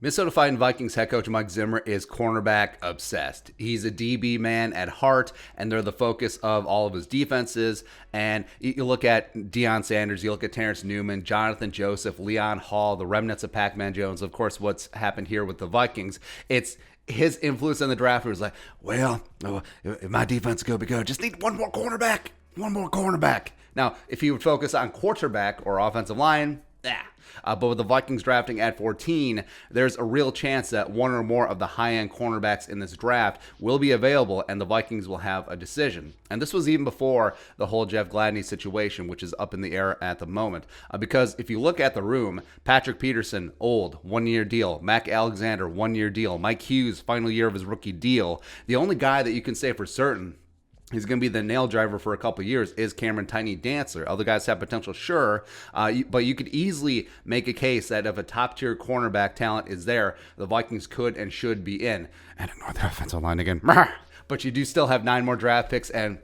Minnesota Fighting Vikings head coach Mike Zimmer is cornerback obsessed. He's a DB man at heart, and they're the focus of all of his defenses. And you look at Deion Sanders, you look at Terrence Newman, Jonathan Joseph, Leon Hall, the remnants of Pac-Man Jones. Of course, what's happened here with the Vikings, it's his influence in the draft was like, well, if my defense is going to be good, just need one more cornerback. One more cornerback. Now, if he would focus on quarterback or offensive line, but with the Vikings drafting at 14, there's a real chance that one or more of the high-end cornerbacks in this draft will be available, and the Vikings will have a decision. And this was even before the whole Jeff Gladney situation, which is up in the air at the moment. Because if you look at the room, Patrick Peterson, old, one-year deal. Mac Alexander, one-year deal. Mike Hughes, final year of his rookie deal. The only guy that you can say for certain he's going to be the nail driver for a couple of years is Cameron Tiny Dantzler. Other guys have potential, sure, but you could easily make a case that if a top-tier cornerback talent is there, the Vikings could and should be in. And ignore the offensive line again. But you do still have 9 more draft picks, and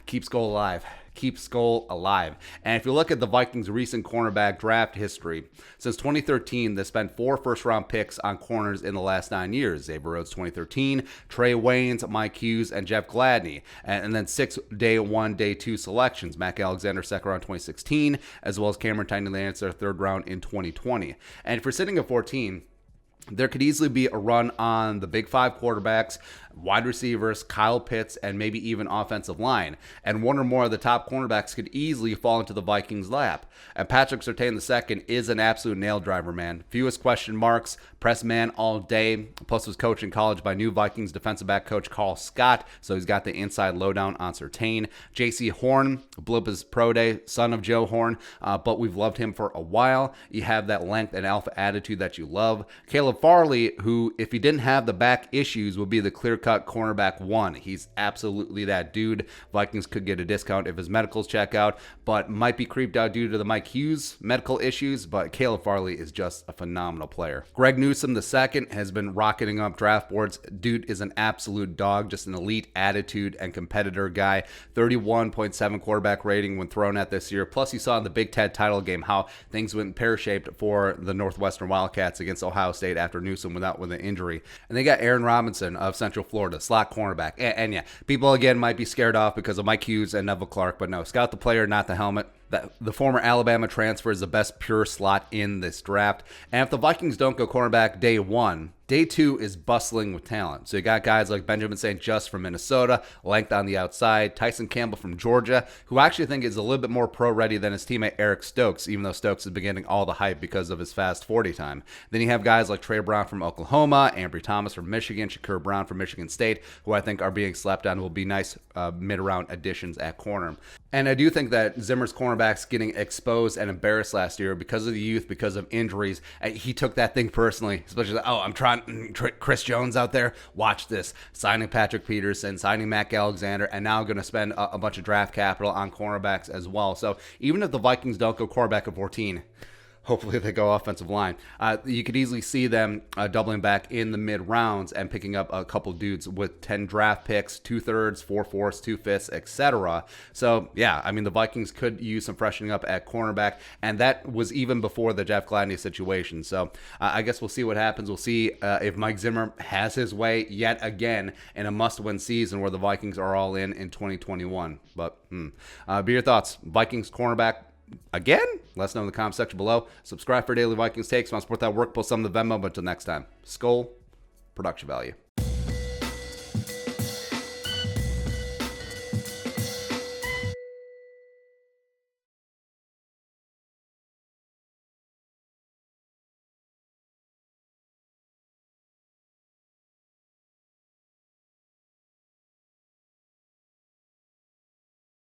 keep Skull alive. Keep Skull alive. And if you look at the Vikings' recent cornerback draft history, since 2013, they spent 4 first-round picks on corners in the last 9 years. Xavier Rhodes 2013, Trey Waynes, Mike Hughes, and Jeff Gladney. And then 6 day 1, day 2 selections. Mac Alexander, second round 2016, as well as Cameron Tiny Dantzler, third round in 2020. And if you're sitting at 14, there could easily be a run on the Big 5 quarterbacks, wide receivers, Kyle Pitts, and maybe even offensive line. And one or more of the top cornerbacks could easily fall into the Vikings' lap. And Patrick Surtain II is an absolute nail driver, man. Fewest question marks, press man all day. Plus was coached in college by new Vikings defensive back coach Carl Scott, so he's got the inside lowdown on Surtain. J.C. Horn blew up his pro day, son of Joe Horn, but we've loved him for a while. You have that length and alpha attitude that you love. Caleb Farley, who, if he didn't have the back issues, would be the clear-cut cornerback 1. He's absolutely that dude. Vikings could get a discount if his medicals check out, but might be creeped out due to the Mike Hughes medical issues, but Caleb Farley is just a phenomenal player. Greg Newsome II has been rocketing up draft boards. Dude is an absolute dog, just an elite attitude and competitor guy. 31.7 quarterback rating when thrown at this year. Plus, you saw in the Big Ten title game how things went pear-shaped for the Northwestern Wildcats against Ohio State after Newsome went out with an injury. And they got Aaron Robinson of Central Florida, slot cornerback. And yeah, people again might be scared off because of Mike Hughes and Neville Clark, but no, scout the player, not the helmet. The former Alabama transfer is the best pure slot in this draft. And if the Vikings don't go cornerback day 1, day 2 is bustling with talent. So you got guys like Benjamin St. Just from Minnesota, length on the outside, Tyson Campbell from Georgia, who I actually think is a little bit more pro-ready than his teammate Eric Stokes, even though Stokes has been getting all the hype because of his fast 40 time. Then you have guys like Trey Brown from Oklahoma, Ambry Thomas from Michigan, Shakur Brown from Michigan State, who I think are being slept on, will be nice mid-round additions at corner. And I do think that Zimmer's cornerbacks getting exposed and embarrassed last year because of the youth, because of injuries. He took that thing personally, especially, I'm trying, Chris Jones out there, watch this. Signing Patrick Peterson, signing Mac Alexander, and now going to spend a bunch of draft capital on cornerbacks as well. So even if the Vikings don't go quarterback at 14, hopefully they go offensive line. You could easily see them doubling back in the mid-rounds and picking up a couple dudes with 10 draft picks, 2/3, 4/4, 2/5, etc. So, yeah, I mean, the Vikings could use some freshening up at cornerback, and that was even before the Jeff Gladney situation. So, I guess we'll see what happens. We'll see if Mike Zimmer has his way yet again in a must-win season where the Vikings are all in 2021. But, be your thoughts. Vikings cornerback again? Let us know in the comment section below. Subscribe for daily Vikings takes. Want to support that work, post some of the Venmo. But until next time, Skull, production value.